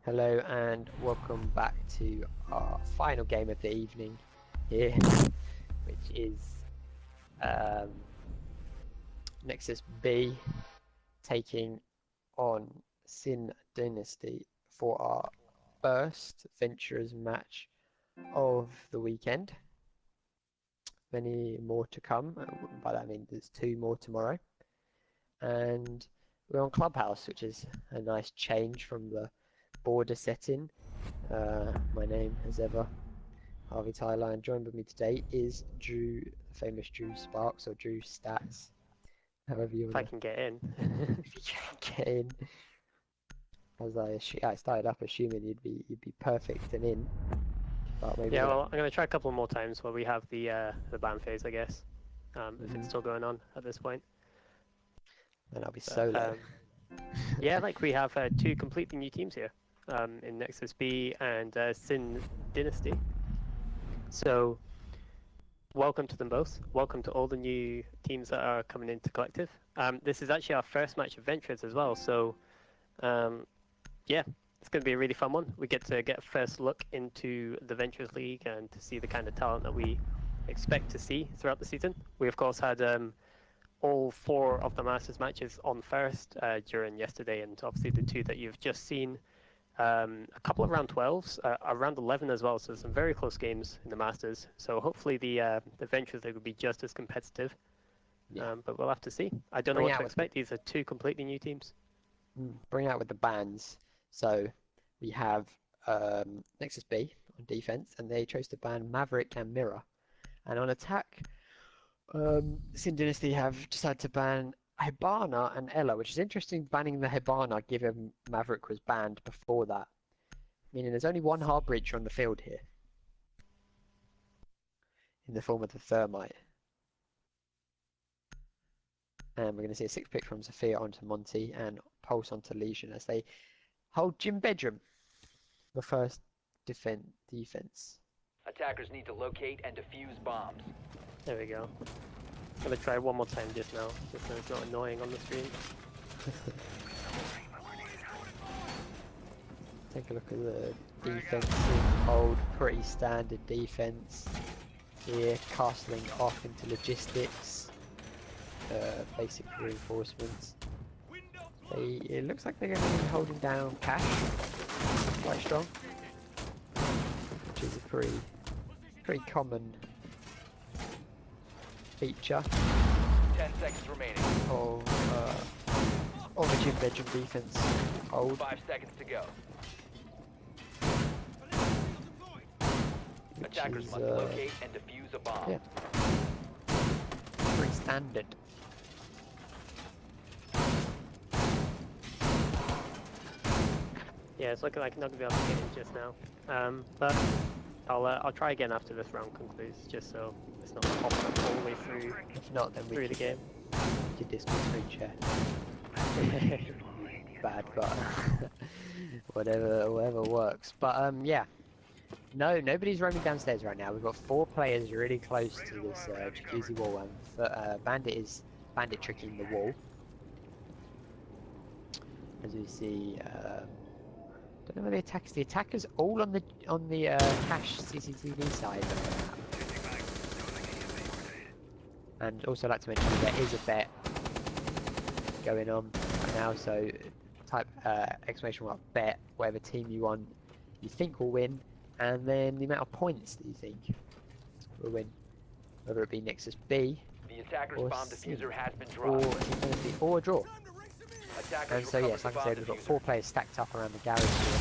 Hello and welcome back to our final game of the evening here, which is Nexus B taking on SiN Dynasty for our first Venturers match of the weekend. Many more to come, by that I mean there's 2 more tomorrow. And we're on Clubhouse, which is a nice change from the border setting. My name, as ever, Harvey Tyler, and joined with me today is Drew, the famous Drew Sparks, or Drew Stats, however you want. If I can get in. If you can get in. As I started up assuming you'd be perfect and in. But maybe yeah, well, I'm going to try a couple more times while we have the ban phase, I guess, if it's still going on at this point. Then I'll be solo. Yeah, like we have 2 completely new teams here. In Nexus B and SiN Dynasty. So, welcome to them both. Welcome to all the new teams that are coming into Collective. This is actually our first match of Venturers as well, so yeah, it's going to be a really fun one. We get to get a first look into the Venturers League and to see the kind of talent that we expect to see throughout the season. We, of course, had all 4 of the Masters matches on first during yesterday, and obviously the 2 that you've just seen. A couple of round 12s, around 11 as well, so some very close games in the Masters. So hopefully the Venturers League will be just as competitive, but we'll have to see. I don't know what to expect. These are 2 completely new teams. Bring out with the bans. So we have Nexus B on defense, and they chose to ban Maverick and Mirror. And on attack, SiN Dynasty have decided to ban Hibana and Ella, which is interesting, banning the Hibana given Maverick was banned before that. Meaning there's only 1 hard breach on the field here. In the form of the Thermite. And we're going to see a 6-pick from Sophia onto Monty and Pulse onto Legion as they hold Gym Bedroom. The first defense. Attackers need to locate and defuse bombs. There we go. I'm going to try one more time just now, just so it's not annoying on the stream. Take a look at the defensive hold, pretty standard defense here, castling off into logistics, basic reinforcements. It looks like they're going to be holding down cash quite strong, which is a pretty common feature 10 seconds remaining. Of a Gym Bedroom defense hold. 5 seconds to go. Attackers must locate and defuse a bomb. Yeah. Pretty standard. Yeah, it's looking like I'm not going to be able to get in just now. But I'll try again after this round concludes, just so it's not popping up all the way through. If not, then we the game. Did this with screen share. Bad, but whatever works. But yeah, nobody's roaming downstairs right now. We've got 4 players really close to this jacuzzi wall, and Bandit tricking the wall. As we see, don't know where the attackers all on the cache CCTV side. And also, I'd like to mention there is a bet going on right now, so type exclamation mark bet whatever team you think will win, and then the amount of points that you think will win, whether it be Nexus B The attacker's or bomb SiN, diffuser has been or dropped. Infinity, or a draw. Attackers And so yes, like I said, we've got 4 players stacked up around the garage here.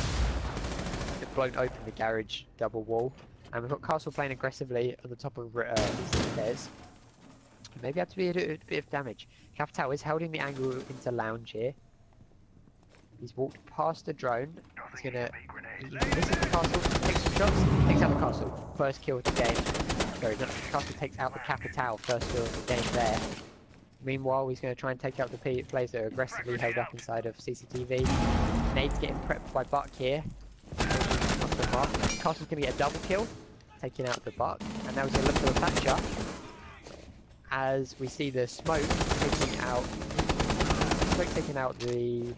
They've blown open the garage double wall, and we've got Castle playing aggressively on the top of these stairs. Maybe have to be a bit of damage. Capital is holding the angle into lounge here. He's walked past the drone. He's gonna misses the castle, takes some shots, takes out the castle. First kill of the game. Sorry, not the castle, takes out the Capital. First kill of the game there. Meanwhile, he's going to try and take out the players that are aggressively held up inside of CCTV. Nade's getting prepped by Buck here. Castle's going to get a double kill, taking out the Buck. And now he's going to look for the Thatcher. As we see the smoke taking out the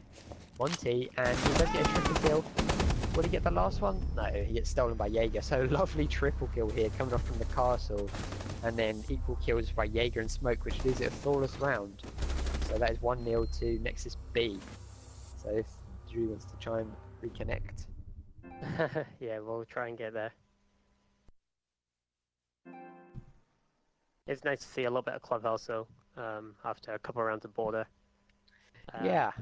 Monty, and he does get a triple kill. Will he get the last one? No, he gets stolen by Jaeger. So lovely triple kill here coming off from the castle. And then equal kills by Jaeger and Smoke, which leaves it a flawless round. So that is 1-0 to Nexus B. So if Drew wants to try and reconnect. Yeah, we'll try and get there. It's nice to see a little bit of Clubhouse though, after a couple of rounds of border. Yeah.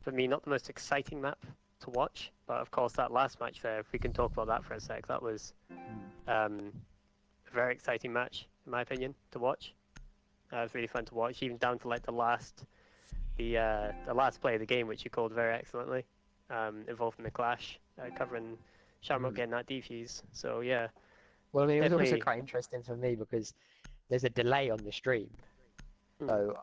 For me, not the most exciting map to watch, but of course that last match there, if we can talk about that for a sec, that was a very exciting match, in my opinion, to watch. It was really fun to watch, even down to like the last play of the game, which you called very excellently, involving the clash, covering Shamrock getting that defuse. So yeah. Well, I mean, it was also definitely. quite interesting for me because there's a delay on the stream. So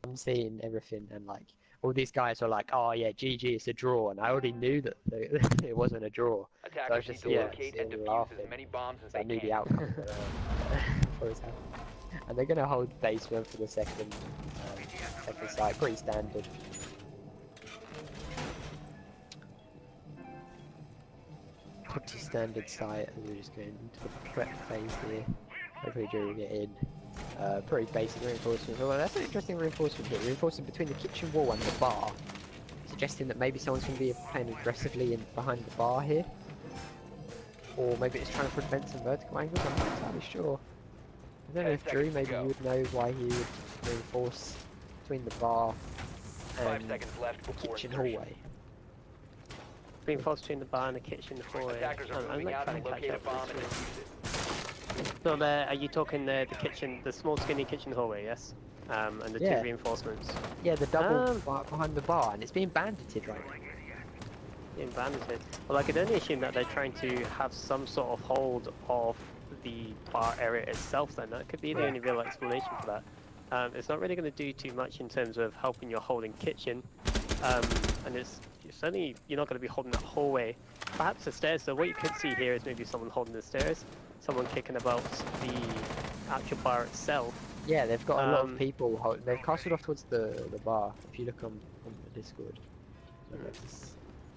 I'm seeing everything, and like all these guys are like, "Oh yeah, GG, it's a draw," and I already knew that it wasn't a draw. So I was Attackers need just to locate and defuse laughing. as many bombs as So I they knew the can. outcome. Before it's happened. And they're gonna hold basement for the second side, pretty standard. Pretty standard site, and we're just going into the prep phase here. Hopefully Drew will get in. Pretty basic reinforcement. Well, that's an interesting reinforcement here. Reinforcement between the kitchen wall and the bar, suggesting that maybe someone's going to be playing aggressively in behind the bar here, or maybe it's trying to prevent some vertical angles. I'm not entirely sure. I don't know if Drew maybe you would know why he would reinforce between the bar 5 and seconds left the before kitchen insertion. hallway. Reinforced between the bar and the kitchen hallway. Attackers are I'm moving out trying and to catch locate a up bomb with and this defuse it. one. So there, are you talking the kitchen, the small skinny kitchen hallway, yes? And the Yeah. two reinforcements. Yeah, the double bar behind the bar, and it's being bandited right now. In Bandit. Well, I could only assume that they're trying to have some sort of hold of the bar area itself then. That could be the only real explanation for that. It's not really going to do too much in terms of helping your holding kitchen. And it's certainly, you're not going to be holding that hallway. Perhaps the stairs, so what you could see here is maybe someone holding the stairs, someone kicking about the actual bar itself. Yeah, they've got a lot of people. They've castled off towards the bar. If you look on the Discord,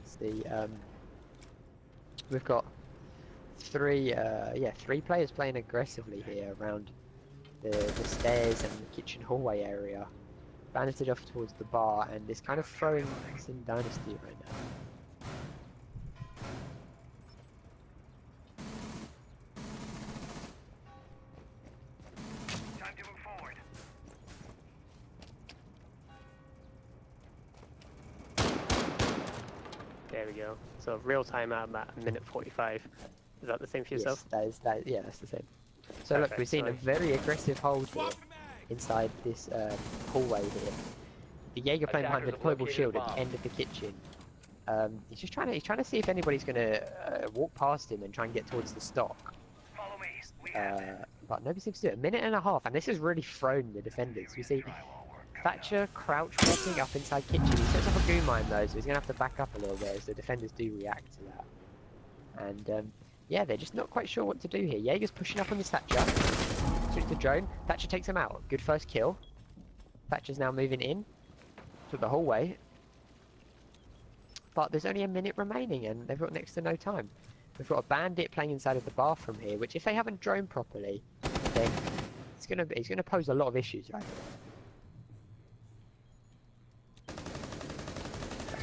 see, we've got three players playing aggressively here around the stairs and the kitchen hallway area, banded off towards the bar, and it's kind of throwing SiN Dynasty right now. There we go. So real time at a minute 45. Is that the same for yourself? Yes, yeah, that's the same. So look, Perfect, we've seen a nice. very aggressive hold here inside this hallway here. The Jaeger playing behind the deployable shield at the end of the kitchen. He's just trying to see if anybody's gonna walk past him and try and get towards the stock. But nobody seems to do it. A minute and a half, and this has really thrown the defenders. You see Thatcher crouch walking up inside kitchen. He sets up a goo mine though, so he's gonna have to back up a little bit as the defenders do react to that. And yeah, they're just not quite sure what to do here. Jaeger's pushing up on this Thatcher. Shoots the drone. Thatcher takes him out. Good first kill. Thatcher's now moving in to the hallway. But there's only a minute remaining and they've got next to no time. We've got a bandit playing inside of the bathroom here, which if they haven't droned properly, then he's gonna pose a lot of issues right here.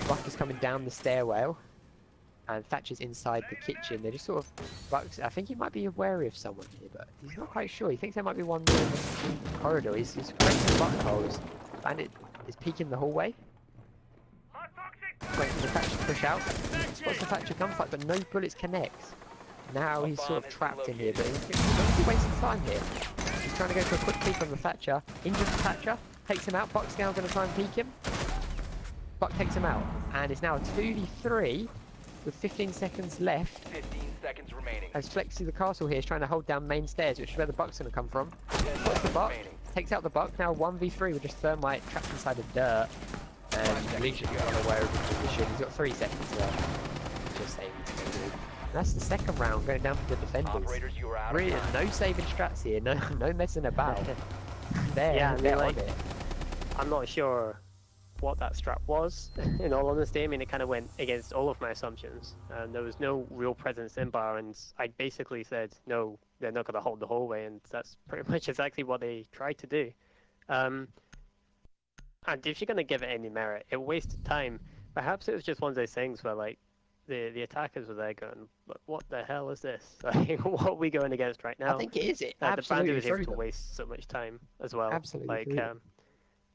Buck is coming down the stairwell. And Thatcher's inside the kitchen. They're just sort of Bucks. I think he might be wary of someone here, but he's not quite sure. He thinks there might be one more in the corridor. He's creating buck holes. Bandit is peeking the hallway. Waiting for the Thatcher to push out. Spots the Thatcher gunfight, but no bullets connect. Now he's sort of trapped in here, but he's wasting time here. He's trying to go for a quick peek on the Thatcher. Injures the Thatcher, takes him out. Buck's now going to try and peek him. Buck takes him out, and it's now a 2v3 with 15 seconds left. 15 seconds remaining. As Flexi the castle here is trying to hold down main stairs, which is where the Buck's going to come from. Puts the Buck, takes out the Buck. Now 1v3 with just Thermite trapped inside the dirt. And Legion's unaware of the position. He's got 3 seconds left. Just saving he's going to do. And that's the second round going down for the defenders. Operators, you are out of Really, time. no saving strats here, no messing about. Yeah, I mean, they're like, on it. I'm not sure what that strat was. In all honesty, I mean, it kind of went against all of my assumptions. There was no real presence in bar, and I basically said, no, they're not going to hold the hallway, and that's pretty much exactly what they tried to do. And if you're going to give it any merit, it wasted time. Perhaps it was just one of those things where, like, the attackers were there going, what the hell is this? Like, what are we going against right now? I think it is it. The bandit Absolutely was able threw to them. waste so much time as well. Absolutely Like, threw them.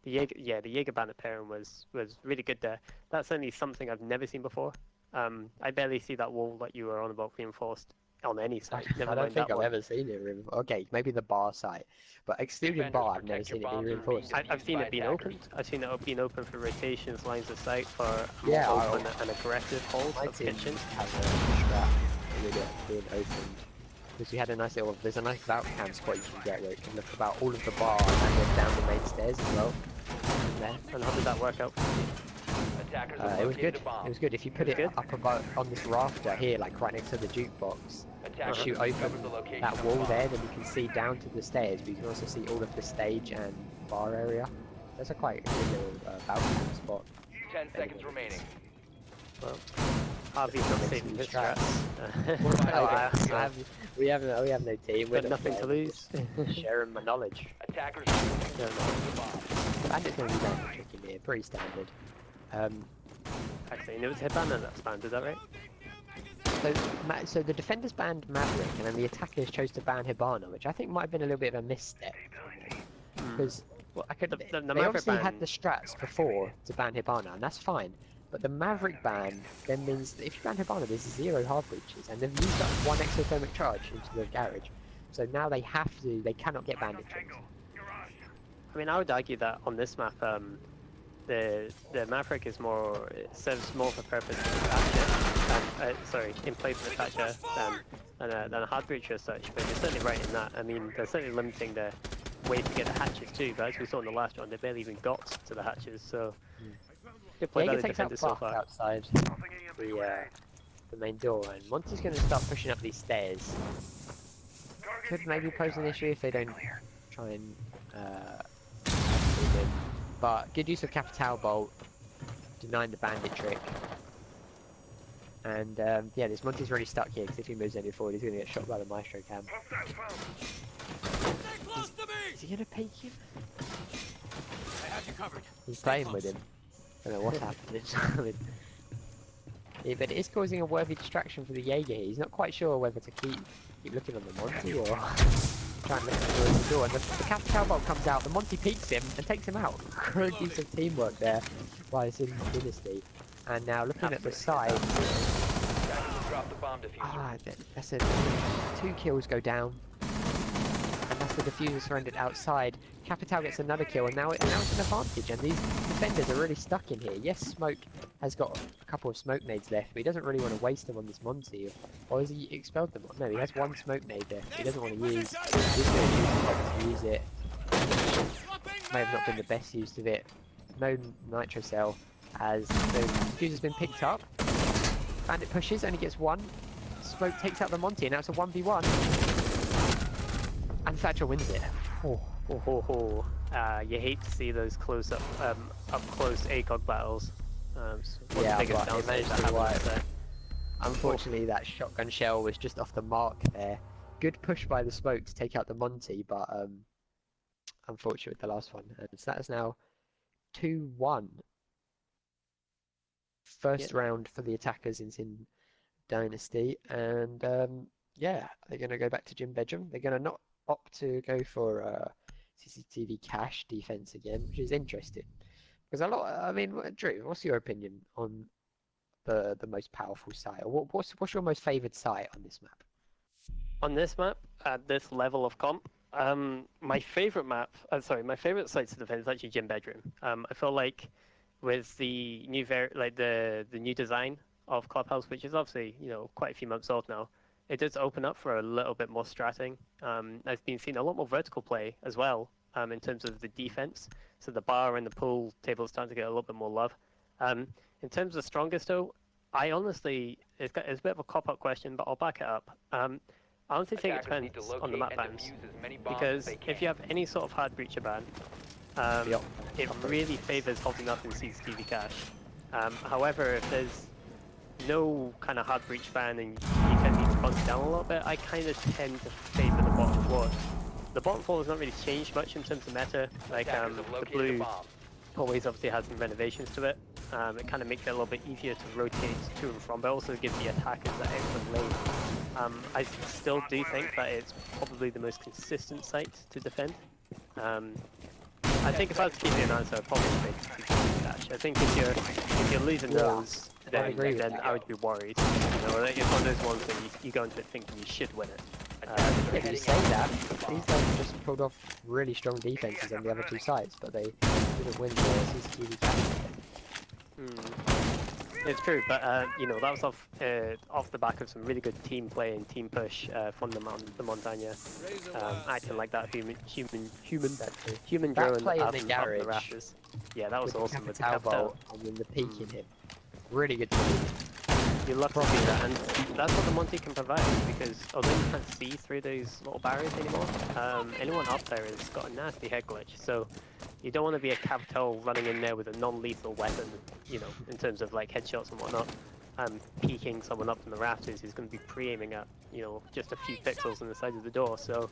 the Jaeger bandit pairing was really good there. That's certainly something I've never seen before. I barely see that wall that you were on about reinforced on any site. Never I don't mind think that I've one. ever seen it. Okay, maybe the bar site, but excluding Defenders, bar, I've never protect your seen it be bombs from reinforced. being I've seen by it being attackers. opened. I've seen it being open for rotations, lines of sight, for a Yeah, more I- open and aggressive hold My of team kitchen. has a strat with it being opened. Because we had a nice little, there's a nice vault cam spot you can get where it can look about all of the bar and then down the main stairs as well. And how did that work out? Attackers have It was located good. a bomb. It was good. If you put it Good. up above on this rafter here, like right next to the jukebox, Attackers shoot have open discovered the location that of the wall bomb. there, then you can see down to the stairs, but you can also see all of the stage and bar area. That's a quite good little vault cam spot. 10 seconds remaining. Well, Harvey's not Makes saving you his strats. strats. We have no team. We're Got nothing to lose. just sharing my knowledge. Attackers have No, no. the bomb. Bandit's going to be down tricky here, pretty standard. Actually, it was Hibana that spawned, is that right? So the defenders banned Maverick, and then the attackers chose to ban Hibana, which I think might have been a little bit of a misstep. Because The they Maverick obviously ban- had the strats before to ban Hibana, and that's fine. But the Maverick ban then means that if you ban Hibana, there's 0 hard breaches, and they've used up 1 exothermic charge into the garage. So now they cannot get bandit tricks. I mean, I would argue that on this map, the Maverick is more, it serves more of a purpose for the Thatcher, in play for the Thatcher than a hard breacher as such, but you're certainly right in that. I mean, they're certainly limiting the way to get the hatches too, but as we saw in the last one, they barely even got to the hatches, so good play by Jaeger the takes out defenders so Buck far. outside the main door, and Monty's going to start pushing up these stairs. Could maybe pose an issue if they don't try and move in. But good use of Capital Bolt, denying the bandit trick. And yeah, this Monty's really stuck here because if he moves any forward, he's going to get shot by the Maestro cam. Is he going to peek him? He's playing with him. I don't know what's happening. Yeah, but it is causing a worthy distraction for the Jaeger here. He's not quite sure whether to keep looking on the Monty or try and look towards the door. And the Capital Bolt comes out, the Monty peeks him and takes him out. Great use of teamwork there by SiN Dynasty. And now looking at the side, Attackers drop the bomb diffuser. that's 2 kills go down. And that's the diffuser surrendered outside. Capital gets another kill, and now it's an advantage. And these defenders are really stuck in here. Yes, Smoke has got a couple of smoke nades left, but he doesn't really want to waste them on this Monty. Or has he expelled them? No, he has 1 smoke nade left. He doesn't want to use. He's going to use it. May have not been the best use of it. No nitro cell, as the diffuser's been picked up. Bandit pushes, only gets 1. Smoke takes out the Monty, and now it's a 1v1. And Thatcher wins it. You hate to see those close up close ACOG battles. So Yeah, biggest but it downside managed that to happens wipe. there. Unfortunately, that shotgun shell was just off the mark there. Good push by the Smoke to take out the Monty, but unfortunate with the last one. And so that is now 2-1. First round for the attackers in SiN Dynasty, and yeah, they're going to go back to Gym Bedroom. They're going to not opt to go for CCTV cache defense again, which is interesting. Because I mean, Drew, what's your opinion on the most powerful site? Or what's your most favoured site on this map? On this map, at this level of comp, my favorite site to defend is actually Gym Bedroom. I feel like with the new the new design of Clubhouse, which is obviously quite a few months old now, it does open up for a little bit more stratting. I've been seeing a lot more vertical play as well in terms of the defense. So the bar and the pool table is starting to get a little bit more love. In terms of strongest though, I honestly, it's a bit of a cop-out question, but I'll back it up. I honestly think it Attackers need depends to on the locate map and bans. defuse as many bombs as Because they if can. you have any sort of hard breacher ban, Yep. it really favors holding up in CCTV cache. However, if there's no kind of hard breach ban and you kind of need to bunch down a little bit, I kind of tend to favor the bottom floor. The bottom floor has not really changed much in terms of meta. Like Attackers have the located blue the bomb. always obviously has some renovations to it. It kind of makes it a little bit easier to rotate to and from, but also gives the attackers that excellent lane. I still do think that it's probably the most consistent site to defend. I think if I was to give you an answer, I'd probably say CCTV cache. I think if you're losing those, then I would be worried. You know, like, it's one of those ones that you go into it thinking you should win it. If you say that, these guys just pulled off really strong defenses on the other two sides, but they didn't win the CCTV cache. It's true, but you know, that was off the back of some really good team play and team push from the Montaña, acting like that human drone play in up the the garage rafters. Yeah, that was with awesome with the Capital capital. bolt and then the peek in him. Really good team. You love to see that, and that's what the Monty can provide, because although you can't see through those little barriers anymore, anyone up there has got a nasty head glitch, so you don't want to be a Capital running in there with a non-lethal weapon, you know, in terms of like headshots and whatnot, peeking someone up from the rafters who's going to be pre-aiming at, you know, just a few pixels on the side of the door, so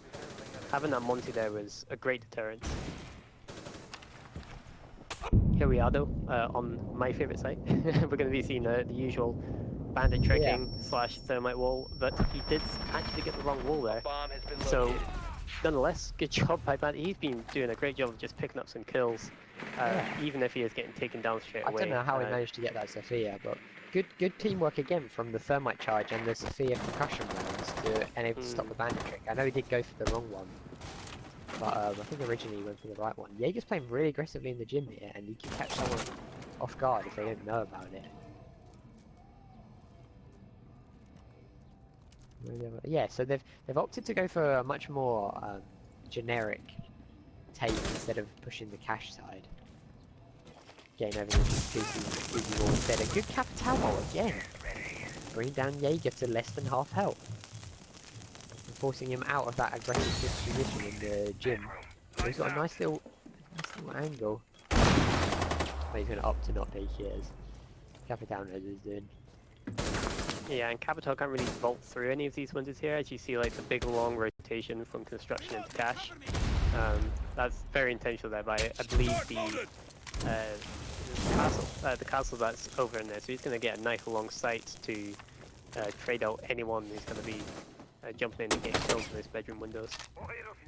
having that Monty there was a great deterrent. Here we are though, on my favourite site. We're going to be seeing the usual bandit tricking slash thermite wall, but he did actually get the wrong wall there. Bomb has been So, located. nonetheless, good job by Bandit. He's been doing a great job of just picking up some kills, even if he is getting taken down straight away. I don't know how he managed to get that Sophia, but good teamwork again from the thermite charge and the Sophia concussion rounds to enable to stop the bandit trick. I know he did go for the wrong one, but I think originally he went for the right one. Jaeger's playing really aggressively in the gym here, and you can catch someone off guard if they don't know about it. Yeah, so they've opted to go for a much more generic take instead of pushing the cash side. Getting over the juicy wall instead. A good Capital again. Bringing down Jaeger to less than half health. And forcing him out of that aggressive position in the gym. So he's got a nice little angle. But he's going to opt to not take it as Capital knows what he's doing. Yeah, and Capital can't really vault through any of these windows here, as you see like the big long rotation from construction into cache. That's very intentional there by, I believe, the castle that's over in there, so he's going to get a nice long sight to trade out anyone who's going to be jumping in and getting killed in those bedroom windows.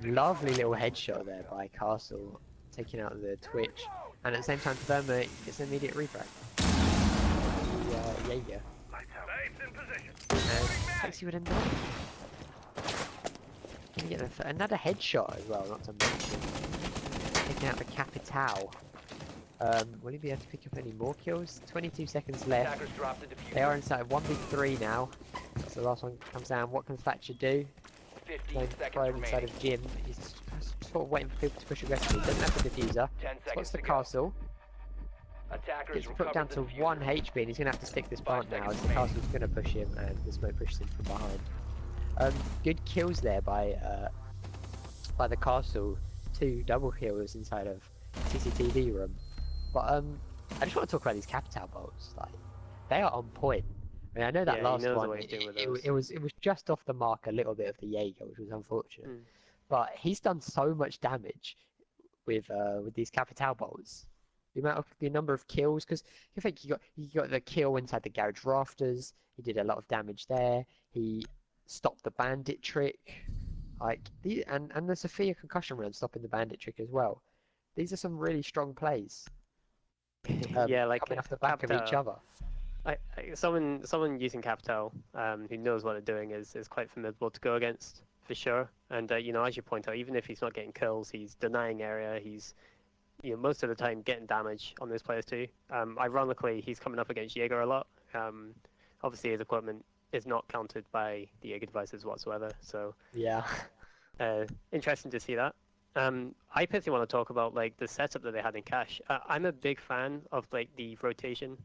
Lovely little headshot there by Castle, taking out the Twitch, and at the same time Thermite gets an immediate refrag. Jaeger. And takes you with another. Can you get another headshot as well, not to mention. Taking out the Capital. Will he be able to pick up any more kills? 22 seconds left. Attackers dropped the diffuser. They are inside 1v3 now. So the last one comes down. What can Thatcher do? 15 seconds Thrown inside remaining. of Jim. He's sort of waiting for people to push aggressively. Doesn't have the diffuser. 10 seconds Spots the to go. castle. Attackers Gets put down to recovered the diffuser. 1 HP and he's going to have to stick this plant now as the seconds castle's going to push him and the smoke pushes him from behind. Good kills there by the castle. 2 double kills inside of CCTV room. But I just want to talk about these Capital bolts. Like, they are on point. I mean, I know that Yeah, last he knows one, what he's doing with those. it was just off the mark a little bit of the Jaeger, which was unfortunate. But he's done so much damage with these Capital bolts. The number of kills, because you think he got the kill inside the garage rafters. He did a lot of damage there. He stopped the bandit trick, and the Sophia concussion round stopping the bandit trick as well. These are some really strong plays. Yeah, like coming off the back of each other. Someone using Capital who knows what they're doing is quite formidable to go against for sure. And you know, as you point out, even if he's not getting kills, he's denying area. He's most of the time getting damage on those players too. Ironically, he's coming up against Jaeger a lot. Obviously, his equipment is not counted by the Jaeger devices whatsoever. So yeah, interesting to see that. I personally want to talk about like the setup that they had in cache. I'm a big fan of like the rotation.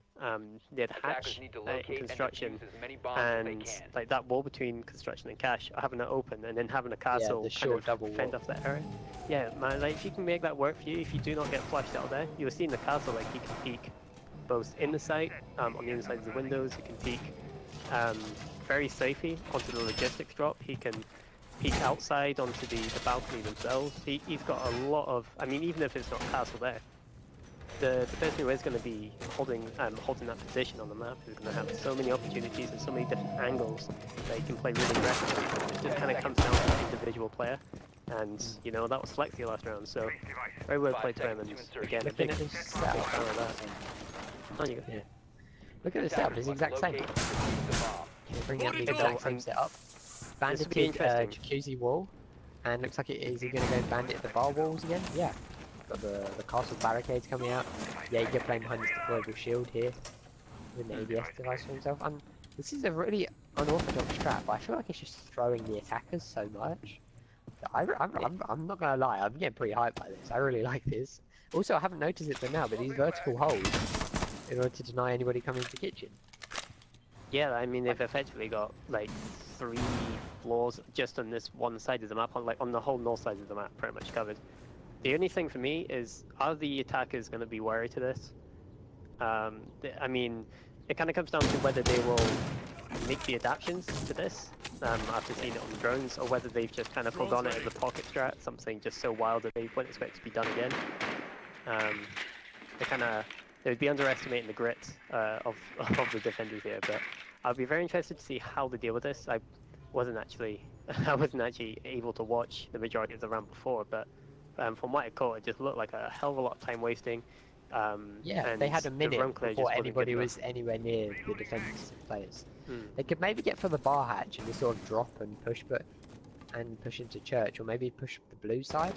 They had Attackers hatch need to in locate and construction, defuse as many bombs as they and can. like that wall between construction and cache, having it open, and then having a Yeah, castle the kind short of double fend wall. off that area. Yeah, man, like if you can make that work for you, if you do not get flushed out there, you'll see in the castle like you can peek both in the site, on the inside of the windows. You can peek um, very safely onto the logistics drop. He can peek outside onto the balcony themselves. He's got a lot of, I mean, even if it's not castle there, the person who is going to be holding that position on the map is going to have so many opportunities and so many different angles that he can play really aggressively. It just kind of comes down to the individual player, and you know that was Flexi last round, so very well played to him. And again, a Looking big at this big setup. fan of that. On you go. Yeah. Look at the setup. It's the exact same. Locate and defuse the bomb. Can bring out the It's exact all- same setup. This would be Bandited interesting. jacuzzi wall, and looks like is he going to go bandit the bar walls again? Yeah. Got the castle barricades coming out. Jaeger playing behind his deployable shield here with an ADS device for himself. And this is a really unorthodox strat, but I feel like it's just throwing the attackers so much. I'm not gonna lie, I'm getting pretty hyped by this. I really like this. Also, I haven't noticed it till now, but these vertical holes in order to deny anybody coming to the kitchen. Yeah, I mean they've effectively got like 3 floors just on this one side of the map, on the whole north side of the map, pretty much covered. The only thing for me is, are the attackers going to be wary to this? I mean, it kind of comes down to whether they will make the adaptations to this after seeing it on the drones, or whether they've just kind of forgone it as a pocket strat, something just so wild that they wouldn't expect it to be done again. They would be underestimating the grit of the defenders here, but I'll be very interested to see how they deal with this. I wasn't actually able to watch the majority of the round before, but from what I caught, it just looked like a hell of a lot of time wasting. Yeah, and they had a the minute run clear just before wasn't good anybody enough. was anywhere near the defense players. Hmm. They could maybe get for the bar hatch and just sort of drop and push, push into church, or maybe push the blue side.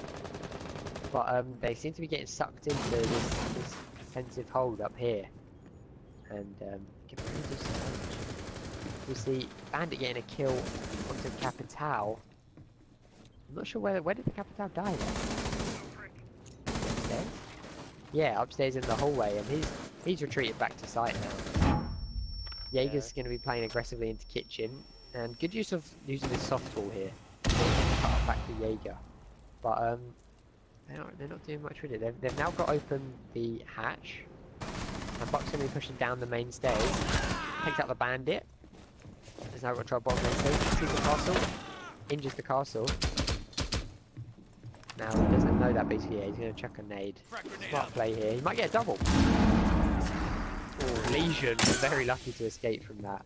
But they seem to be getting sucked into this defensive hold up here, and get rid of so much. We see Bandit getting a kill onto Capital. I'm not sure where did the Capital die then? Upstairs? Yeah, upstairs in the hallway, and he's retreated back to site now. Jaeger's going to be playing aggressively into kitchen, and good use of using his softball here. Cut back to Jaeger, but they're not doing much with it. They've now got open the hatch, and Buck's going to be pushing down the main stairs. Takes out the bandit. There's now got trouble on main stairs. Sees the castle, injures the castle. Now he doesn't know that basically. Yeah, he's going to chuck a nade. Smart play here. He might get a double. Oh, Legion very lucky to escape from that.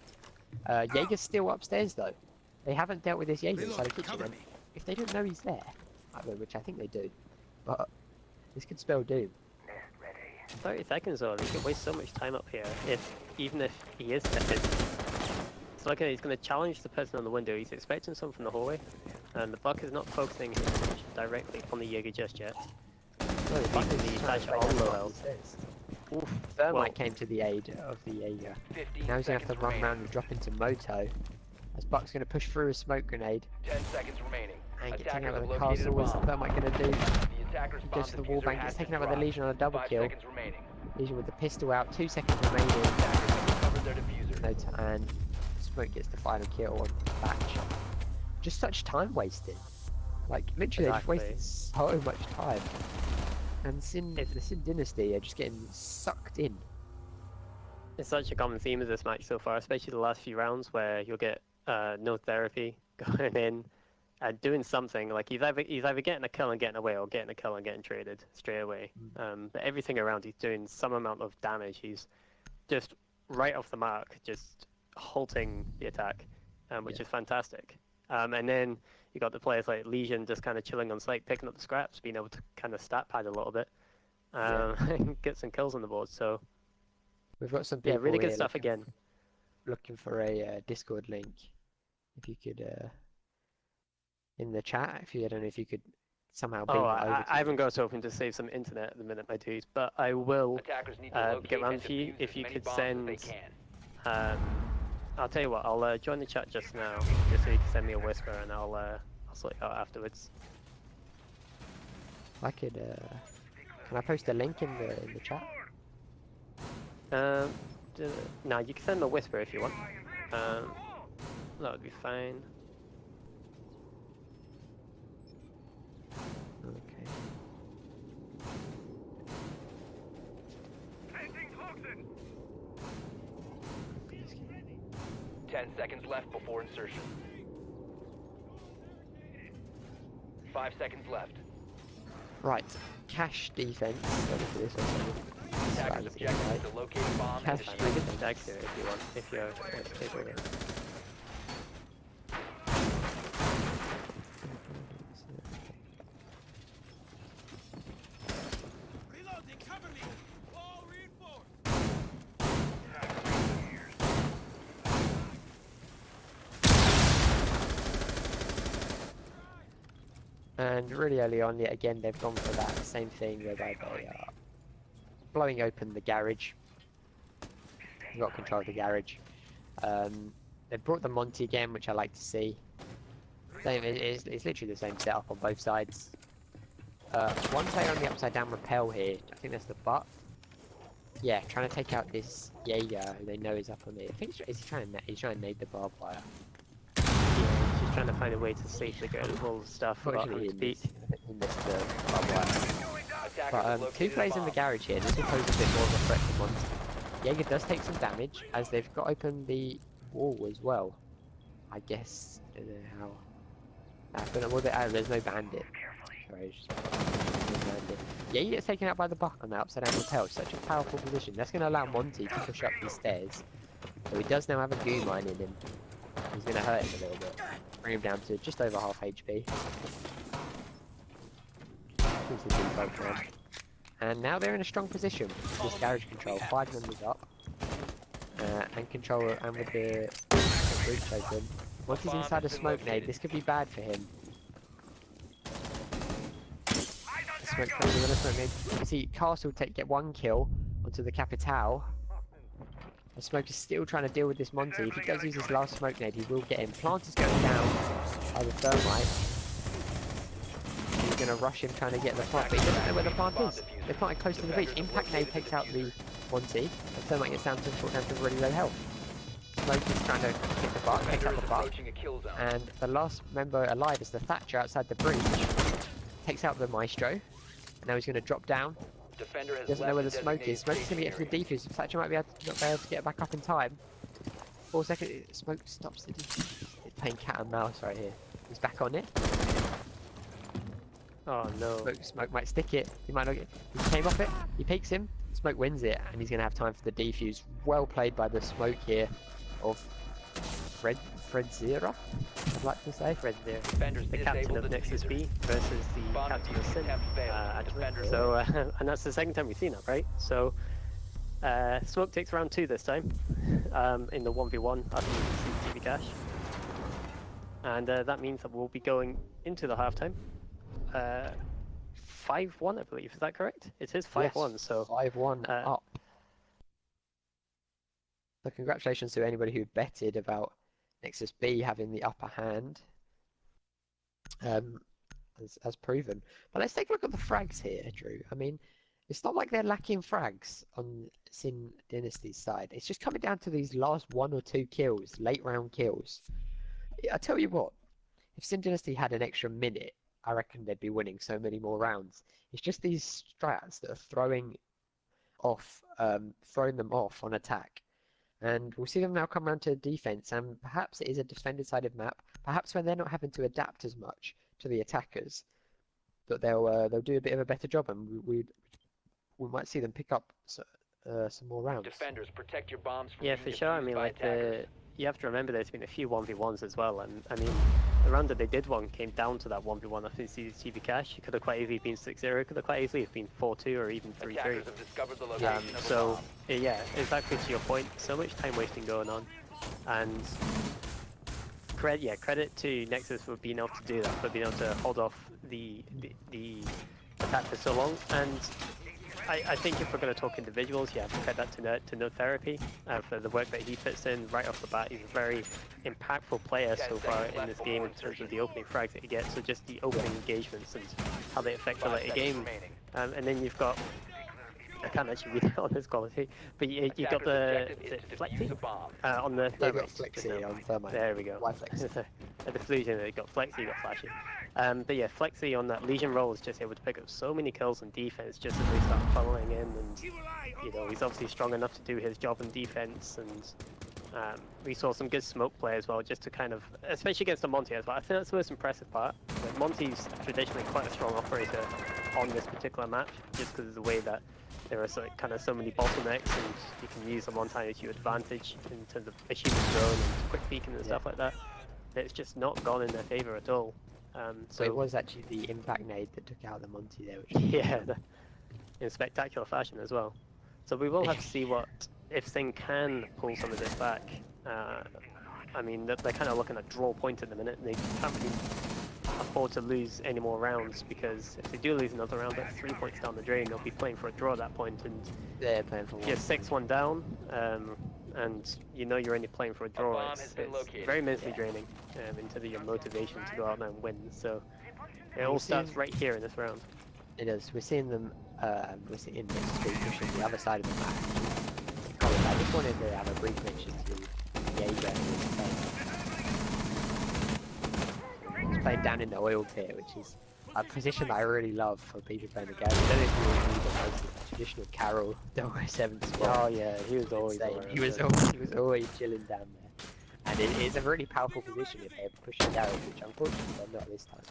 Jaeger's still upstairs though. They haven't dealt with this Jaeger inside the kitchen. And if they don't know he's there, which I think they do, but this could spell doom. 30 seconds though, they could waste so much time up here, even if he is tested. It's like he's going to challenge the person on the window. He's expecting something from the hallway, and the Buck is not focusing his attention directly on the Jaeger just yet. No, the Buck is trying to play on down low what health. he says. Oof, Thermite came to the aid of the Jaeger. 15 Now he's going to have to seconds run remaining. around and drop into Moto. As Buck's going to push through a smoke grenade 10 seconds remaining. and get taken Attackers out with have a located castle. What's bomb. Thermite going to do? The attackers He bomb goes to the wall diffuser bank, has gets taken been out with a dropped. Legion on a double 5 kill. seconds remaining. Legion with the pistol out, 2 seconds remaining. Attackers have recovered their diffuser. Moto, and Smoke gets the final kill on Batch. Just such time wasted. Like, literally, they just wasted so much time. And the SiN Dynasty are just getting sucked in. It's such a common theme of this match so far, especially the last few rounds where you'll get no therapy going in and doing something. Like he's either getting a kill and getting away, or getting a kill and getting traded straight away. But everything around, he's doing some amount of damage. He's just right off the mark, just halting the attack, which is fantastic. And then you got the players like Legion just kind of chilling on site, picking up the scraps, being able to kind of stat pad a little bit, and get some kills on the board. So We've got some yeah, people really good here stuff again. looking for a Discord link. If you could, in the chat, I don't know if you could somehow beam Oh, that over I to haven't got open to save some internet at the minute, my dude, but I will Attackers need to locate get round and for you defuse if as you many could bombs as they send. can. I'll tell you what, I'll join the chat just now, just so you can send me a whisper, and I'll sort it out afterwards. I could, can I post a link in the chat? No, you can send them a whisper if you want. That would be fine. Okay. 10 seconds left before insertion. 5 seconds left. Right. Cash defense. Let me do this one. Attackers' objective is to locate a bomb and Cash I defuse can it. get some tags here if you want, if you're capable of it. And really early on, yet again, they've gone for that same thing whereby they are blowing open the garage. They've got control of the garage. They've brought the Monty again, which I like to see. It's literally the same setup on both sides. One player on the upside down rappel here. I think that's the butt. Yeah, trying to take out this Jaeger, who they know is up on it. I think he's trying to nade the barbed wire. Yeah, she's trying to find a way to safely get all the stuff without having to beat. He missed the barbed wire. Attackers But have two located a players in the bomb. garage here. This will pose a bit more of a threat to Monty. Jaeger does take some damage as they've got open the wall as well. I guess I don't know how. There's no bandit. Sorry, no bandit. Jaeger gets taken out by the buck on that upside down rappel. Such a powerful position. That's going to allow Monty to push up these stairs. So he does now have a goo mine in him. He's going to hurt him a little bit. Bring him down to just over half HP. He's the default man. And now they're in a strong position with this garage control. 5 members up. And control, and with the breach open. Once he's inside a smoke nade, this could be bad for him. Smoke nade, another smoke nade. You see, Castle get 1 kill onto the Capital. The Smoke is still trying to deal with this Monty. If he does use his last smoke nade, he will get him. Plant is going down by the Thermite. He's going to rush him trying to get the plant, but he doesn't know where the plant is. They're planted close to the breach. Impact nade takes out the Monty. The Thermite gets down to really low health. Smoke is trying to hit the buck, takes out the buck. Approaching a kill zone. And the last member alive is the Thatcher outside the breach. Takes out the Maestro. And now he's going to drop down. Defender has Doesn't know where the left smoke is. designated Smoke is going to get to the staging defuse. Thatcher might not be able to get back up in time. 4 seconds. Smoke stops the defuse. He's playing cat and mouse right here. He's back on it. Oh no. Smoke might stick it. He might not get. He came off it. He peeks him. Smoke wins it, and he's going to have time for the defuse. Well played by the Smoke here of Fredzera, I'd like to say. Fredzera. Defenders The captain disable of the Nexus diffuser. B versus the Bomb captain of defusing SiN. attempt failed. Actually. Defenders So, and that's the second time we've seen that, right? So, Smoke takes round 2 this time, in the 1v1 after the TV cache. And that means that we'll be going into the halftime. 5-1, I believe. Is that correct? It is 5-1, Yes, so 5-1 up. So congratulations to anybody who betted about Nexus B having the upper hand, as proven. But let's take a look at the frags here, Drew. I mean, it's not like they're lacking frags on SiN Dynasty's side. It's just coming down to these last 1 or 2 kills, late round kills. I tell you what, if SiN Dynasty had an extra minute, I reckon they'd be winning so many more rounds. It's just these strats that are throwing them off on attack. And we'll see them now come around to defense, and perhaps it is a defender-sided map. Perhaps when they're not having to adapt as much to the attackers, that they'll do a bit of a better job, and we might see them pick up some more rounds. Defenders, protect your bombs from yeah, being for sure. I defused mean, by like attackers. you have to remember there's been a few 1v1s as well, and I mean, the round that they did one came down to that 1v1 after the TV cache. It could have quite easily been 6-0, it could have quite easily have been 4-2 or even 3-3. Attackers have discovered the location of a So, bomb. yeah, exactly to your point, so much time wasting going on, and credit to Nexus for being able to do that, for being able to hold off the attack for so long, and I think if we're going to talk individuals, yeah, compare that to No Therapy for the work that he puts in right off the bat. He's a very impactful player so far in this game in terms of the opening frags that he gets, so just the opening engagements and how they affect the later game. And then you've got, I can't actually read it on this quality, but you've got the Flexi on the Yeah, you got Thermite. Flexi on Thermite. There we go. Why Flexi? At the Fusion, you got Flexi, you got Flashy. But yeah, Flexi on that Legion roll is just able to pick up so many kills on defense just as they start funneling in, and you know, he's obviously strong enough to do his job in defense, and we saw some good smoke play as well, just to kind of, especially against the Monty as well. I think that's the most impressive part. Like, Monty's traditionally quite a strong operator on this particular map, just because of the way that there are so many bottlenecks, and you can use them on time to your advantage in terms of achieving drone and quick peeking and stuff like that. It's just not gone in their favor at all. So it was actually the impact nade that took out the Monty there, which yeah, in spectacular fashion as well. So we will have to see if SiN can pull some of this back. I mean, they're kind of looking at draw point at the minute, and they can't really afford to lose any more rounds, because if they do lose another round, that's 3 points down the drain. They'll be playing for a draw at that point, and they're playing for one. you're 6-1 down, and you know you're only playing for a draw. It's very mentally draining in terms of your motivation to go out there and win. So it all starts right here in this round. It is. We're seeing them. We're seeing this street pushing the other side of the map. Colin, I just wanted to have a brief mention to Jaeger. He's playing down in the oil pit, which is a position that I really love for people playing the game. I don't know if you remember the traditional Carol 007 squad. Oh yeah, he was always He was always chilling down there, and it's a really powerful position if they're pushing Garage, which unfortunately they're not this time.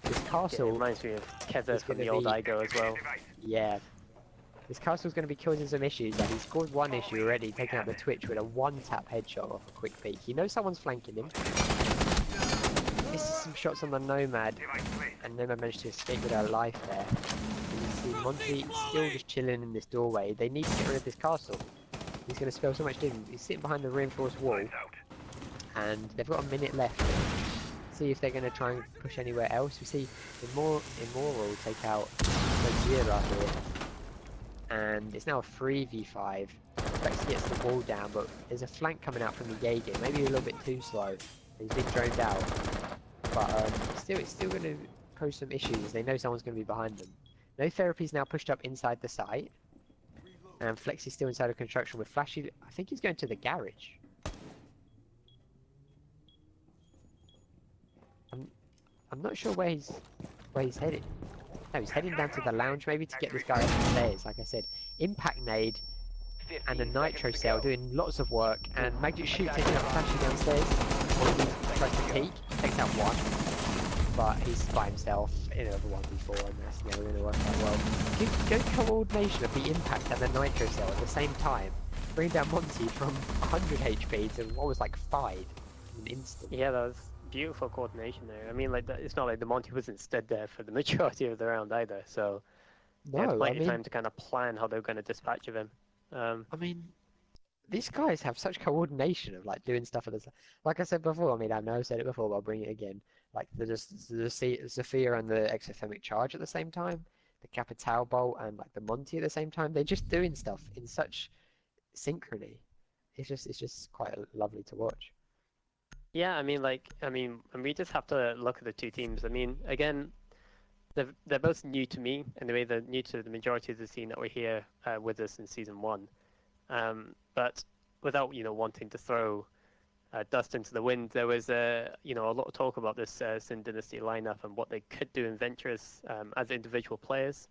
This castle reminds me of Kevin from the old be, Igo as well. Yeah, this castle's going to be causing some issues, and he's caused one issue already, taking out the Twitch with a one-tap headshot off a quick peek. He knows someone's flanking him. Misses some shots on the Nomad, and Nomad managed to escape with her life there. And you see Monty still just chilling in this doorway. They need to get rid of this castle. He's going to spell so much doom. He's sitting behind the reinforced wall, and they've got a minute left. See if they're going to try and push anywhere else. We see Immoral will take out Zira here, and it's now a 3v5. Flex gets the wall down, but there's a flank coming out from the Jaeger, maybe a little bit too slow. He's been droned out, but it's still going to pose some issues. They know someone's going to be behind them. No Therapy's now pushed up inside the site, and Flex is still inside of construction with Flashy. I think he's going to the garage. I'm not sure where he's headed. No, he's heading down to the lounge, maybe to get this guy up the stairs. Like I said, impact nade and a nitro cell doing lots of work, and Magic Shoot taking out Flashy downstairs. Or he tries to peek, takes out one, but he's by himself in another 1v4, and that's never going to work out well. Good coordination of the impact and the nitro cell at the same time, bring down Monty from 100 HP to what was like 5 in an instant. Yeah, that was beautiful coordination there. I mean, like, it's not like the Monty wasn't stood there for the majority of the round either, so they had plenty of time to kind of plan how they were going to dispatch of him. I mean, these guys have such coordination of like doing stuff at the like I said before. I mean, I know I've said it before, but I'll bring it again. Like the Zephyr and the exothermic charge at the same time, the Capital Bolt and like the Monty at the same time. They're just doing stuff in such synchrony. It's just quite lovely to watch. Yeah, I mean, and we just have to look at the two teams. I mean, again, they're both new to me, in the way they're new to the majority of the scene that were here with us in Season 1. But without, wanting to throw dust into the wind, there was a lot of talk about this SiN Dynasty lineup and what they could do in Ventures as individual players.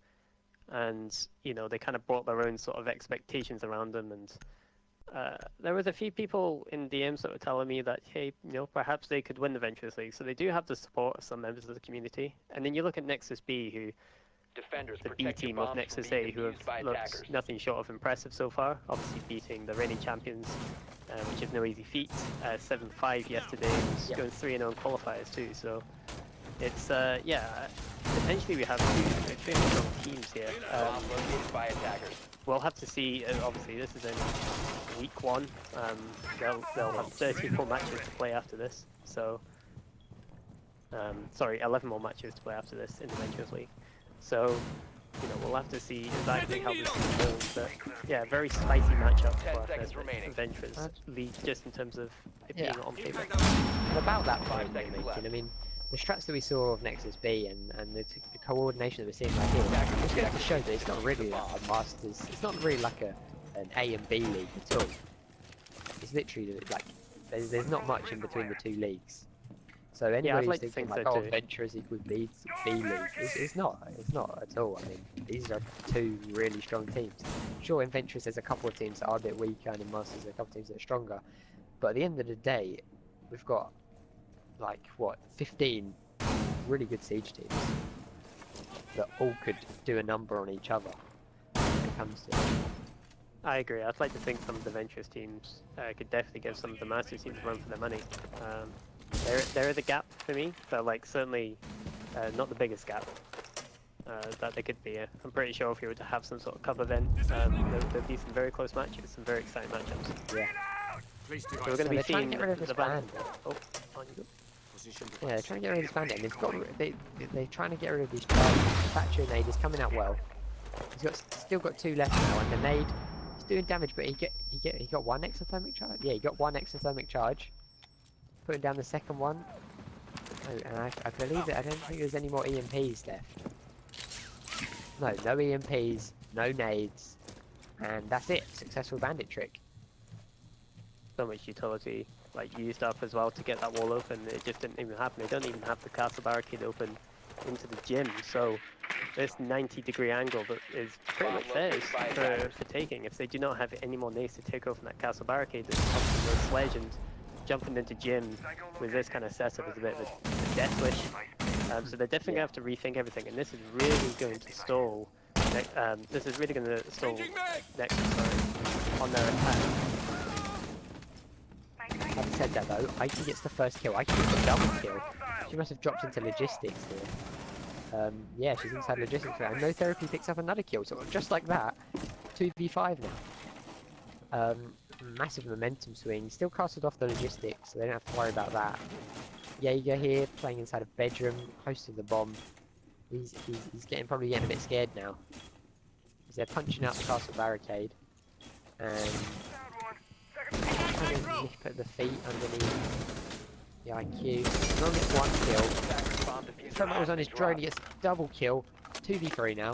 And, they kind of brought their own sort of expectations around them, and there was a few people in DMs that were telling me that, hey, perhaps they could win the Ventures League. So they do have the support of some members of the community. And then you look at Nexus B, who the B team of Nexus A, who have looked nothing short of impressive so far. Obviously beating the reigning champions, which is no easy feat. 7-5 yesterday, and going 3-0 in qualifiers too. So it's potentially we have two extremely strong teams here. We'll have to see. Obviously, this is in week 1. They'll have 13 more matches to play after this. So, 11 more matches to play after this in the Ventures League. So, we'll have to see exactly how this unfolds. But yeah, very spicy matchup 10 for our seconds first remaining. Venturers League, just in terms of it being on paper. And about that point 5 you're seconds making, left. I mean, the strats that we saw of Nexus B and the coordination that we're seeing right here, it's going to show that it's not really like a Masters, it's not really like an A and B league at all. It's literally like, there's not much in between the two leagues. So anybody who's like to thinking think like, so oh, too. Venturers equals B league, it's not at all. I mean, these are two really strong teams. Sure, in Venturers there's a couple of teams that are a bit weaker, and in Masters there's a couple of teams that are stronger. But at the end of the day, we've got like what 15 really good siege teams that all could do a number on each other when it comes to it. I agree. I'd like to think some of the Venturers teams could definitely give some of the Masters teams a run for their money. They're the gap for me, but like certainly not the biggest gap that they could be. I'm pretty sure if you were to have some sort of cup event, there'd be some very close matches, some very exciting matchups. Yeah. So we're going to So be they're trying to seeing get rid of this the band. Oh, on you go. Yeah, they're trying to get rid of this bandit, and they're trying to get rid of these Thatcher nade is coming out well. He's still got 2 left now, and the nade is doing damage, but he got 1 exothermic charge. Yeah, he got 1 exothermic charge. Putting down the second one. Oh, and I believe that I don't think there's any more EMPs left. No EMPs, no nades, and that's it. Successful bandit trick. So much utility like used up as well to get that wall open. It just didn't even happen. They don't even have the castle barricade open into the gym. So this 90-degree angle that is pretty much theirs for taking. If they do not have any more nades to take over that castle barricade, it's up to the sledge, and jumping into gym with this kind of setup is a bit of a death wish. So they're definitely going to have to rethink everything, and this is really going to stall. This is really going to stall Nexus on their attack. Having said that though, Aiki gets the first kill. Aiki gets the double kill. She must have dropped into logistics here. Yeah, she's inside logistics now. And No Therapy picks up another kill, so just like that, 2v5 now. Massive momentum swing. Still castled off the logistics, so they don't have to worry about that. Jaeger here, playing inside a bedroom, close to the bomb. He's probably getting a bit scared now. Because they're punching out the castle barricade. And trying to nip the feet underneath the IQ. Ron gets 1 kill. Tremor was on his drone, he gets double kill. 2v3 now.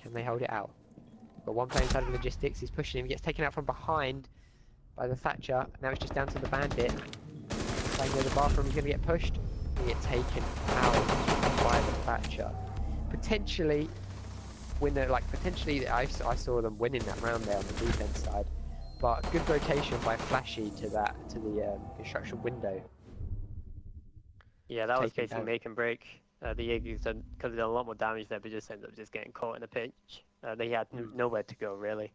Can they hold it out? Got 1 player inside of logistics, he's pushing him, he gets taken out from behind by the Thatcher. Now it's just down to the bandit. Playing near the bathroom, he's going to get pushed. He gets taken out by the Thatcher. Potentially, I saw them winning that round there on the defense side. But good rotation by Flashy to the construction window. Yeah, that was Taken basically down. make and break. The Jaegers, because they did a lot more damage there, but just ended up just getting caught in a pinch. They had nowhere to go, really.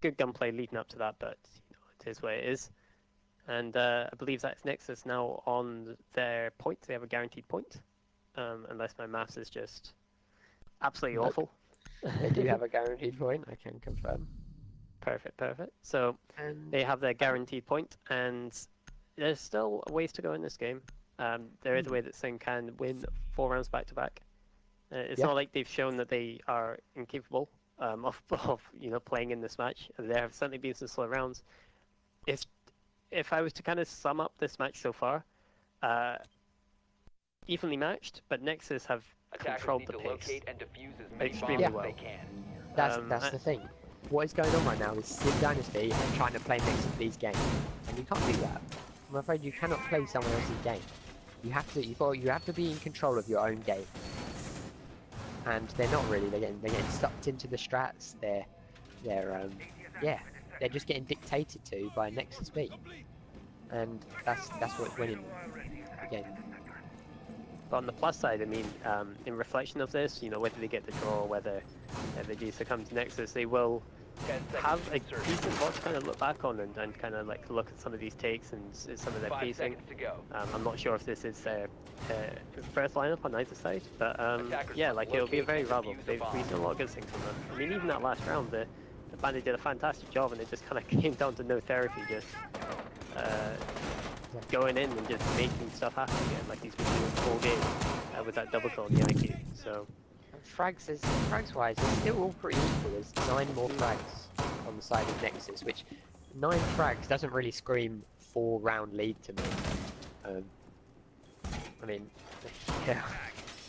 Good gunplay leading up to that, but it is what it is. And I believe that's Nexus now on their point. They have a guaranteed point, unless my maths is just absolutely Nope. awful. They do have a guaranteed point, I can confirm. Perfect. So And they have their guaranteed point, and there's still ways to go in this game. There is a way that SiN can win 4 rounds back to back. It's Yeah. not like they've shown that they are incapable of playing in this match. There have certainly been some slow rounds. If I was to kind of sum up this match so far, evenly matched, but Nexus have Attackers controlled need the to pace locate and defuse as many extremely bombs well. as they can. that's the thing. What is going on right now is SiN Dynasty are trying to play Nexus B's game, and you can't do that. I'm afraid you cannot play someone else's game. You have to be in control of your own game. And they're not really. They're getting sucked into the strats. They're just getting dictated to by Nexus B, and that's what's winning again. But on the plus side, I mean, in reflection of this, whether they get the draw or whether they do succumb to Nexus, they will 10 seconds have a to decent lot to kind of look back on and kind of like look at some of these takes and some of their 5 pacing. seconds to go. I'm not sure if this is their first lineup on either side, but Attackers yeah, must like it'll be a locate very and rival. defuse the We've seen a lot of good things from them. I mean, even that last round, the Bandit did a fantastic job, and it just kind of came down to No Therapy just going in and just making stuff happen again, like he's been doing all game with that double kill on the IQ. So Frags wise, it's still all pretty equal. There's 9 more frags on the side of Nexus, which 9 frags doesn't really scream 4-round lead to me. I mean, yeah,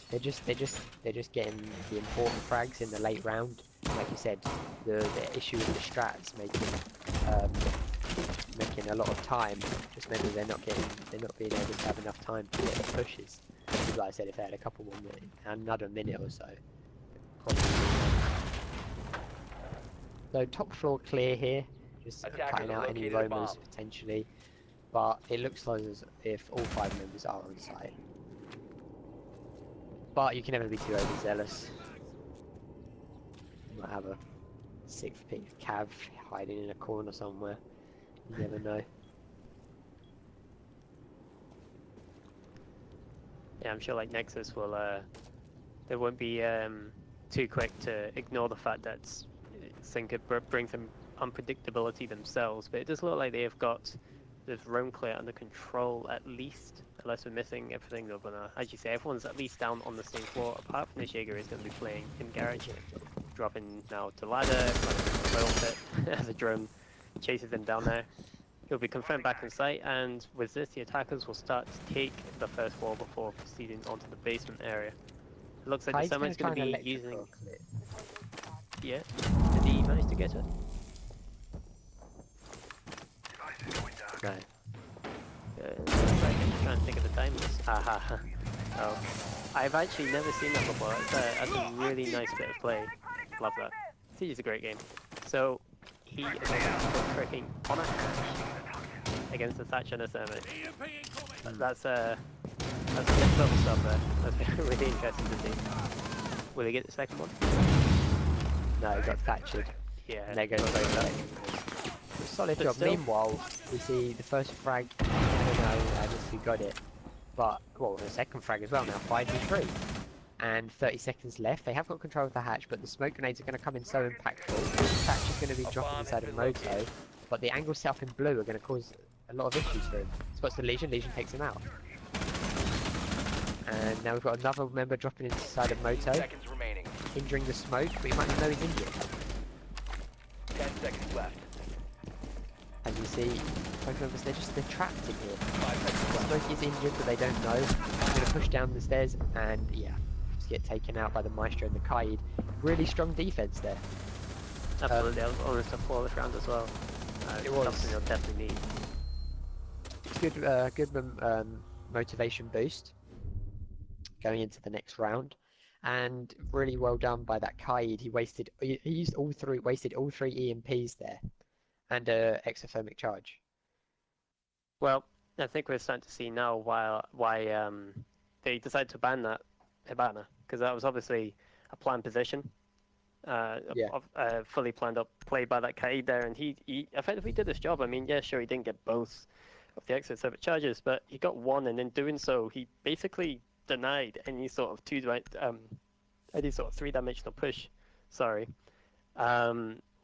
they're just getting the important frags in the late round. Like you said, the issue with the strats making a lot of time just meant that they're not being able to have enough time to get the pushes. Like I said, if they had a couple more minutes, another minute or so. So top floor clear here, just cutting out any roamers potentially, but it looks like as if all 5 members are on site. But you can never be too overzealous. You might have a 6th pick Cav hiding in a corner somewhere. You never know. yeah, I'm sure like Nexus will, they won't be too quick to ignore the fact that SiN could bring some unpredictability themselves, but it does look like they have got this roam clear under control at least, unless we're missing everything. They're gonna, as you say, everyone's at least down on the same floor, apart from the Jaeger is going to be playing in garage, dropping now to ladder, oil pit as a drone chases them down there. He'll be confirmed back in sight, and with this the attackers will start to take the first wall before proceeding onto the basement area. It looks like someone's going to be using... Yeah, did he manage to get it? No. I'm trying to think of the timers. Aha. Oh. I've actually never seen that before. That's a really nice bit of play. Love that. Siege's a great game. So, he is tricking on a hatch against the Thatch and a Thermite. That's next level stuff there. That's really interesting to see. Will he get the second one? No, he got Thatched. Yeah. And there goes both. Solid job. Still... Meanwhile, we see the first frag. I don't know, I guess we got it. But, well, the second frag as well now, 5v3. And 30 seconds left. They have got control of the hatch, but the smoke grenades are going to come in so impactful. Thatch is going to be dropping inside of Moto, but the angles set up in blue are going to cause a lot of issues for him. Spots the Legion takes him out. And now we've got another member dropping inside of Moto, hindering the smoke, but you might not know he's injured. 10 seconds left. As you see, both members, they're trapped in here. Smoke is injured, but they don't know. I'm going to push down the stairs, and yeah, just get taken out by the Maestro and the Kaid. Really strong defense there. Absolutely, almost a flawless round as well. It was something they'll definitely need. Good motivation boost going into the next round, and really well done by that Kaid. He wasted all 3 EMPs there, and exothermic charge. Well, I think we're starting to see now why they decided to ban that Hibana, because that was obviously a planned position. Fully planned up play by that Kaid there, and he effectively did his job. I mean, yeah, sure, he didn't get both of the exothermic charges, but he got one, and in doing so, he basically denied any sort of 3-dimensional push. Sorry.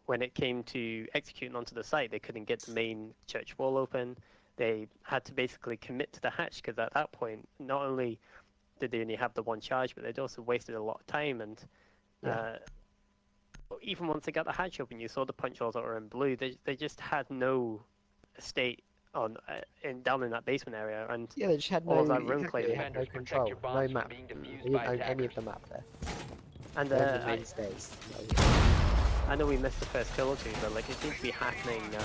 When it came to executing onto the site, they couldn't get the main church wall open. They had to basically commit to the hatch, because at that point, not only did they only have the one charge, but they'd also wasted a lot of time. And even once they got the hatch open, you saw the punch holes that were in blue. They just had no estate on down in that basement area, and yeah, they just had all of that room clear. They had no control, no map. They didn't own any of the map there. And the main stairs. I know we missed the first kill or two, but like it seems to be happening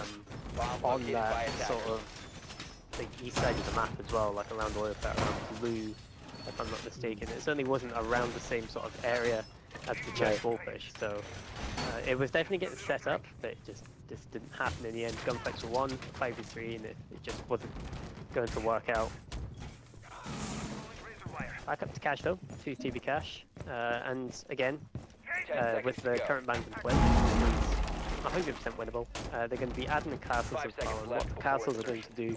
on that sort of the east side of the map as well, like around oil pit, around blue, if I'm not mistaken. It certainly wasn't around the same sort of area as the church wall push, so it was definitely getting set up, but it just didn't happen in the end. Gunfights were 1, 5v3, and it just wasn't going to work out. Back up to cash though, 2 TB cash, and again, with the current bans in place, it's 100% winnable. They're going to be adding the castles as well, and what the castles are going to do,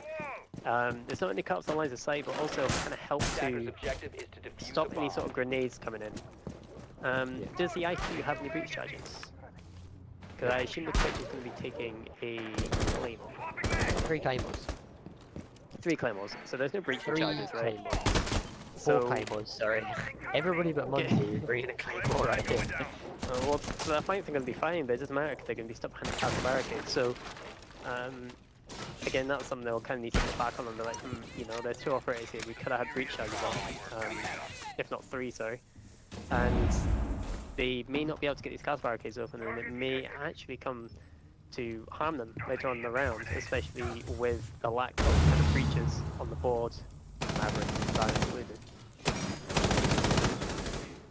there's not only cuts on lines of sight, but also kind of help to stop any sort of grenades coming in. Does the IQ have any breach charges? Because I assume the coach is going to be taking a claymore. 3 claymores. 3 claymores, so there's no breach 3 charges, right? claymores. 4 So, claymores, sorry. Everybody but Monty is bringing a claymore right here. well, so I think they're going to be fine, but it doesn't matter because they're going to be stuck behind the castle barricade. So, again, that's something they'll kind of need to get back on and be like, you know, there's 2 operators here, we could have had breach charges on, if not 3, sorry. And they may not be able to get these castle barricades open, and it may actually come to harm them later on in the round, especially with the lack of kind of breaches on the board, Maverick and Stein included.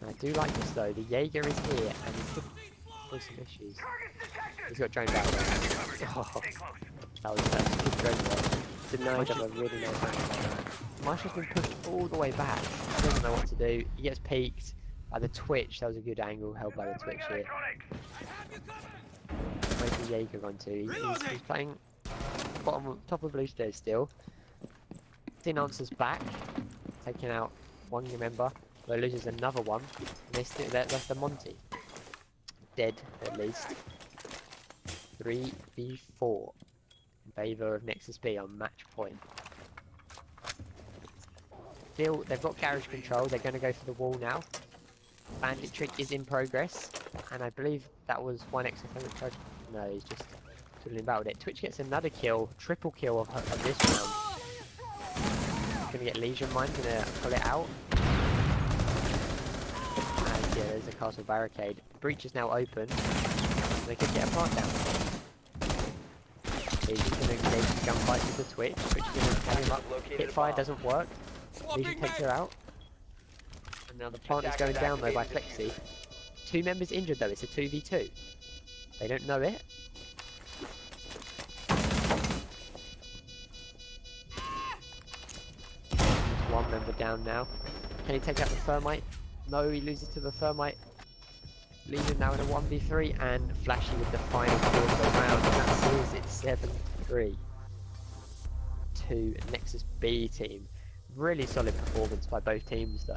I do like this though, the Jaeger is here and he could cause some issues. He's got droned out there. Oh, that's a good drone there. Denied them a really nice round. Marshall's been pushed all the way back. He doesn't know what to do. He gets peeked by the Twitch. That was a good angle held by the Twitch here. Where's the Jaeger gone to? He's playing top of blue stairs still. SiN answers back, taking out one member, but loses another one. And that's the Monty. Dead at least. 3v4 in favour of Nexus B on match point. Still, they've got garage control. They're going to go for the wall now. Bandit trick is in progress, and I believe that was one extra charge. No, he's just twiddling about with it. Twitch gets another kill, triple kill of this round. He's gonna get Legion Mine, gonna pull it out. And yeah, there's a castle barricade. The breach is now open. They could get a plant down. Legion's gonna engage the gunfight with the Twitch. Twitch is gonna carry him up. Hitfire doesn't work. Legion takes her out. And now the plant is going down though by Flexi. 2 members injured though, it's a 2v2. They don't know it. There's 1 member down now. Can he take out the thermite? No, he loses to the thermite. Legion now in a 1v3 and Flashy with the final kill of the round, and that seals it 7-3 to Nexus B team. Really solid performance by both teams though.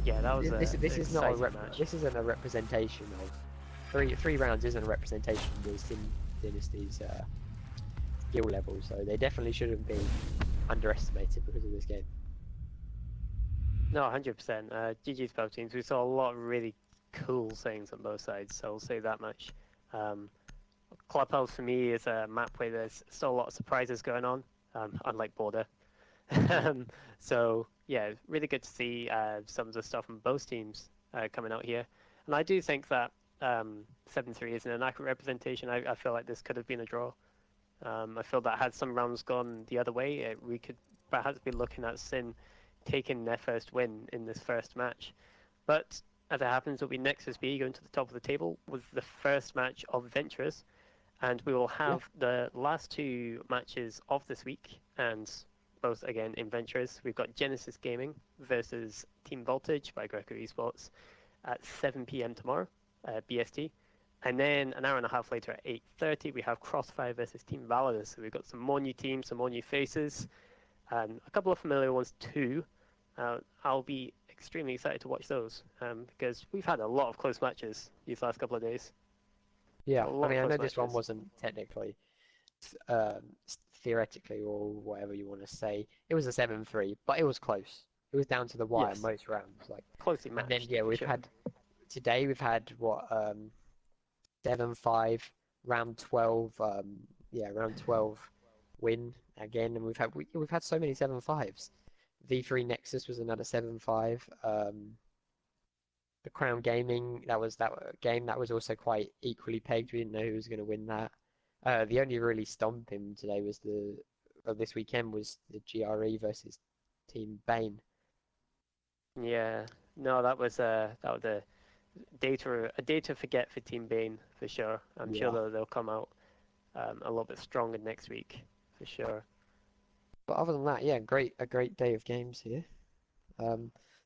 Yeah, that was this is not a match. This isn't a representation of three rounds. Isn't a representation of the SiN Dynasty's skill level. So they definitely shouldn't be underestimated because of this game. No, 100%. GG's both teams. We saw a lot of really cool things on both sides, so I'll say that much. Clubhouse for me is a map where there's still a lot of surprises going on, unlike Border. So yeah, really good to see some of the stuff from both teams coming out here. And I do think that 7-3 isn't an accurate representation. I feel like this could have been a draw. I feel that had some rounds gone the other way, we could perhaps be looking at SiN taking their first win in this first match. But as it happens, it'll be Nexus B going to the top of the table with the first match of Venturers. And we will have the last 2 matches of this week, and both again in Venturers. We've got Genesis Gaming versus Team Voltage by Greco Esports at 7 PM tomorrow, BST. And then an hour and a half later at 8:30, we have Crossfire versus Team Valorous. So we've got some more new teams, some more new faces, and a couple of familiar ones too. I'll be extremely excited to watch those because we've had a lot of close matches these last couple of days. Yeah, A lot I mean, of I know close this one matches. wasn't technically, theoretically, or whatever you want to say, it was a 7-3, but it was close. It was down to the wire Yes. most rounds. Like, Closely and matched. then yeah, we've sure. had today. We've had what 7-5, round 12. Round 12 win again, and we've had so many 7-5s. V3 Nexus was another 7-5. The Crown Gaming, that game that was also quite equally pegged. We didn't know who was going to win that. The only really stomping today was this weekend was the GRE versus Team Bane. Yeah, no, that was a day to forget for Team Bane for sure. I'm sure they'll come out a little bit stronger next week for sure. But other than that, yeah, a great day of games here.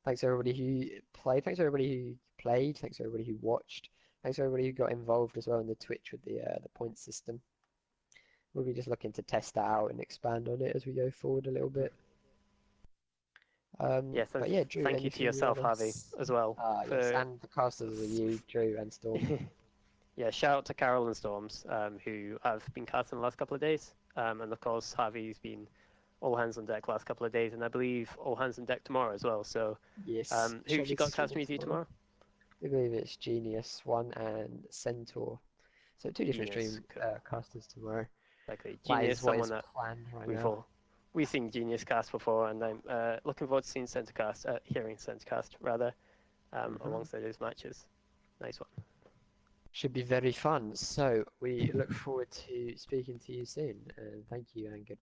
Thanks to everybody who played. Thanks to everybody who played. Thanks to everybody who watched. Thanks to everybody who got involved as well in the Twitch with the point system. We'll be just looking to test that out and expand on it as we go forward a little bit. Yes, but yeah, Drew, thank you to yourself, Harvey, as well. Yes, and the casters are you, Drew, and Storm. Yeah, shout out to Carol and Storms, who have been casting the last couple of days, and of course Harvey's been all hands on deck last couple of days, and I believe all hands on deck tomorrow as well. So, Yes. who have you got clashing with you tomorrow? I believe it's Genius One and Centaur. So two different Genius, stream cool. casters tomorrow. Exactly. What Genius, is someone that planned right we've now. all we've seen Genius cast before, and I'm looking forward to seeing Centercast, hearing Centercast rather, alongside those matches. Nice one. Should be very fun. So we look forward to speaking to you soon. And thank you and goodbye.